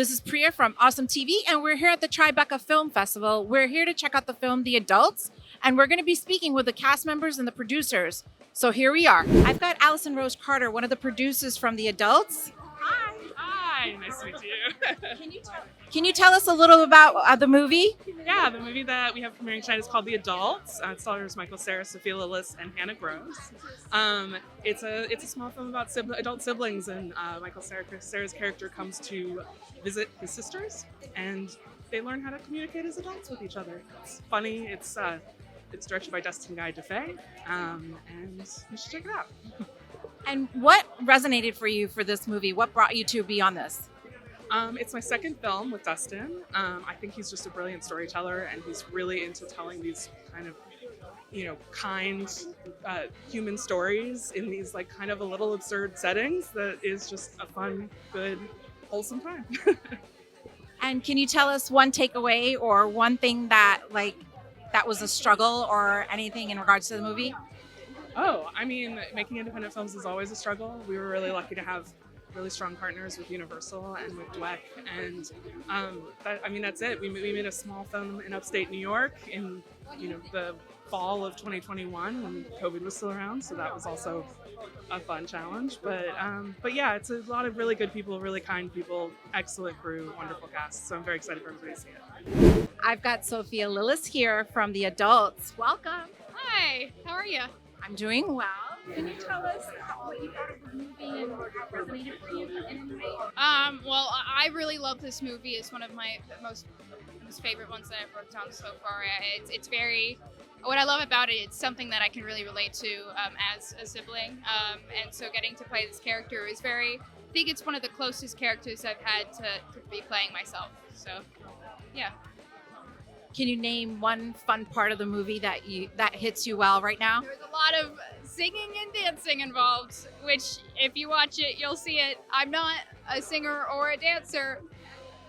This is Priya from Awesome TV, and we're here at the Tribeca Film Festival. We're here to check out the film The Adults, and we're going to be speaking with the cast members and the producers. So here we are. I've got Allison Rose Carter, one of the producers from The Adults. Hi. Hi, nice to meet you. Can you tell us a little about the movie? Yeah, the movie that we have premiering tonight is called The Adults. It stars Cera, Sophia Lillis, and Hannah Gross. It's a small film about adult siblings, and Cera's character comes to visit his sisters, and they learn how to communicate as adults with each other. It's funny. It's directed by Dustin Guy DeFay, and you should check it out. And what resonated for you for this movie? What brought you to be on this? It's my second film with Dustin. I think he's just a brilliant storyteller, and he's really into telling these kind of, kind human stories in these kind of a little absurd settings that is just a fun, good, wholesome time. And can you tell us one takeaway or one thing that was a struggle or anything in regards to the movie? Oh, I mean, making independent films is always a struggle. We were really lucky to have really strong partners with Universal and with Dweck, and that's it. We made a small film in upstate New York in the fall of 2021 when COVID was still around, so that was also a fun challenge. But yeah, it's a lot of really good people, really kind people, excellent crew, wonderful cast. So I'm very excited for everybody to see it. I've got Sophia Lillis here from The Adults. Welcome. Hi, how are you? I'm doing well. Can you tell us what you thought of the movie and what resonated for you in the movie? Well, I really love this movie. It's one of my most favorite ones that I've worked on so far. It's very, what I love about it, it's something that I can really relate to as a sibling. And so getting to play this character is I think it's one of the closest characters I've had to be playing myself. So, yeah. Can you name one fun part of the movie that hits you well right now? There's a lot of singing and dancing involved, which if you watch it, you'll see it. I'm not a singer or a dancer,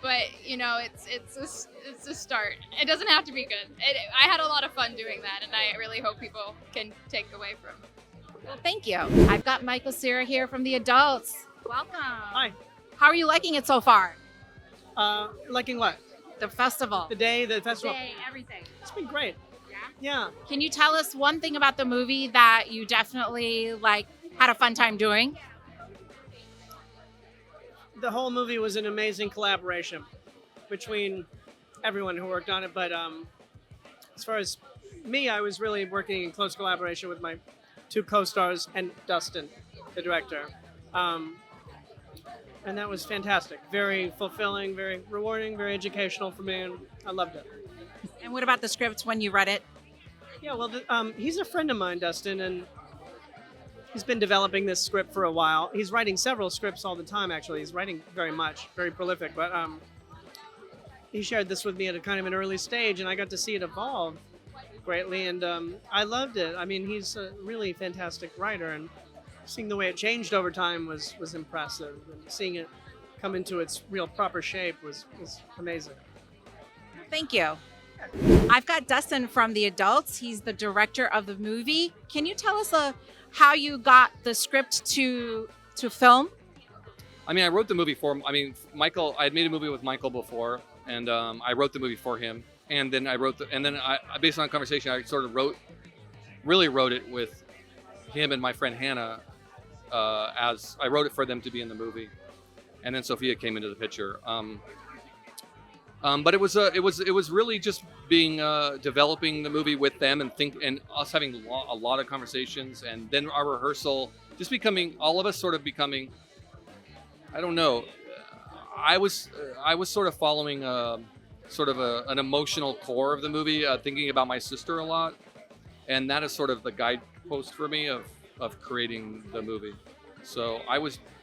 but it's a start. It doesn't have to be good. I had a lot of fun doing that, and I really hope people can take away from it. Well, thank you. I've got Cera here from The Adults. Welcome. Hi. How are you liking it so far? Liking what? The festival. The festival. Everything. It's been great. Yeah? Yeah. Can you tell us one thing about the movie that you definitely had a fun time doing? The whole movie was an amazing collaboration between everyone who worked on it. But as far as me, I was really working in close collaboration with my two co-stars and Dustin, the director. And that was fantastic. Very fulfilling, very rewarding, very educational for me, and I loved it. And what about the script when you read it? Yeah, well, he's a friend of mine, Dustin, and he's been developing this script for a while. He's writing several scripts all the time, actually. He's writing very much, very prolific, but he shared this with me at a kind of an early stage, and I got to see it evolve greatly, and I loved it. I mean, he's a really fantastic writer, and seeing the way it changed over time was impressive, and seeing it come into its real proper shape was amazing. Thank you. I've got Dustin from The Adults. He's the director of the movie. Can you tell us how you got the script to film? I mean, I wrote the movie Michael. I had made a movie with Michael before, and I wrote the movie for him. And then I based on a conversation, I sort of wrote it with him and my friend Hannah. As I wrote it for them to be in the movie, and then Sophia came into the picture. But it was really just being developing the movie with them and us having a lot of conversations, and then our rehearsal just becoming all of us sort of becoming. I don't know. I was sort of following an emotional core of the movie, thinking about my sister a lot, and that is sort of the guidepost for me of creating the movie. So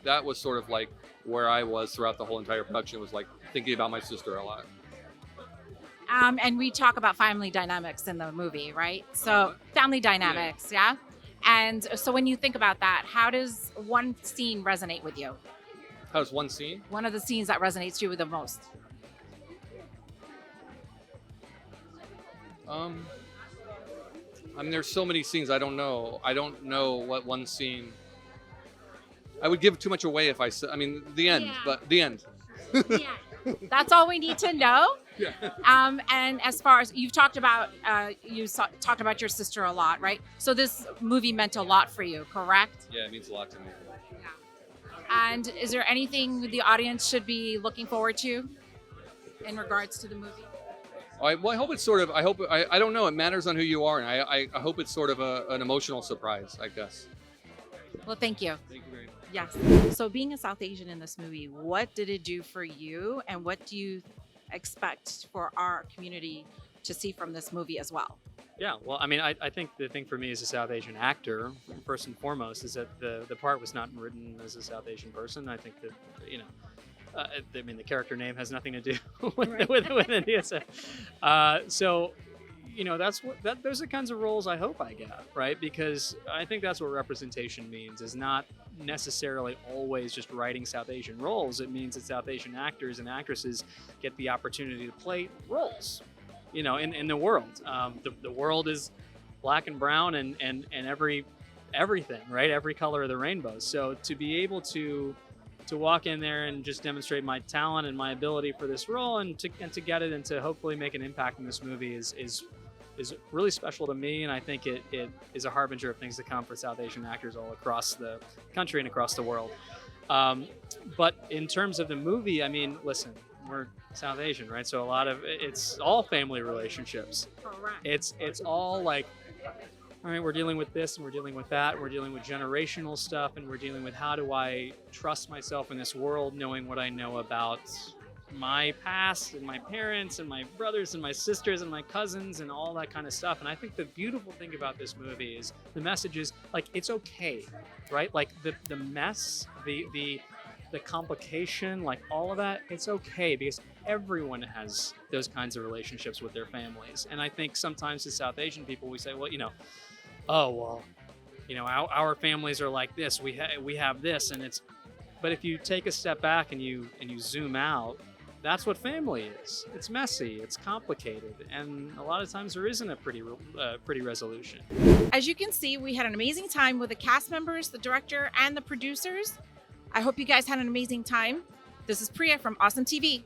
that was sort of like where I was throughout the whole entire production, was like thinking about my sister a lot. And we talk about family dynamics in the movie, right? So family dynamics, yeah? And so when you think about that, how does one scene resonate with you? How does one scene? One of the scenes that resonates you with the most. I mean, there's so many scenes. I don't know what one scene. I would give too much away if I said. I mean, the end, Yeah. but the end. Yeah. That's all we need to know. Yeah. And as far as you've talked about, talked about your sister a lot, right? So this movie meant a lot for you, correct? Yeah, it means a lot to me. And is there anything the audience should be looking forward to in regards to the movie? I hope it's sort of. I don't know. It matters on who you are, and I hope it's sort of an emotional surprise, I guess. Well, thank you. Thank you very much. Yes. So being a South Asian in this movie, what did it do for you, and what do you expect for our community to see from this movie as well? Yeah, well, I mean, I think the thing for me as a South Asian actor, first and foremost, is that the part was not written as a South Asian person. I think that, I mean, the character name has nothing to do with India. So, those are the kinds of roles I hope I get, right? Because I think that's what representation means, is not necessarily always just writing South Asian roles. It means that South Asian actors and actresses get the opportunity to play roles. In the world, the world is black and brown and everything, right? Every color of the rainbow. So to be able to walk in there and just demonstrate my talent and my ability for this role, and to get it and to hopefully make an impact in this movie is really special to me. And I think it is a harbinger of things to come for South Asian actors all across the country and across the world. But in terms of the movie, I mean, listen, we're South Asian, right? So a lot of it's all family relationships. Correct. It's all like, all right, we're dealing with this and we're dealing with that. We're dealing with generational stuff, and we're dealing with how do I trust myself in this world, knowing what I know about my past and my parents and my brothers and my sisters and my cousins and all that kind of stuff. And I think the beautiful thing about this movie is the message is like, it's okay, right? Like the mess, the complication, like all of that, it's okay, because everyone has those kinds of relationships with their families. And I think sometimes as South Asian people, we say, well, our families are like this. We have this, and it's. But if you take a step back and you zoom out, that's what family is. It's messy, it's complicated, and a lot of times there isn't a pretty resolution. As you can see, we had an amazing time with the cast members, the director, and the producers. I hope you guys had an amazing time. This is Priya from Awesome TV.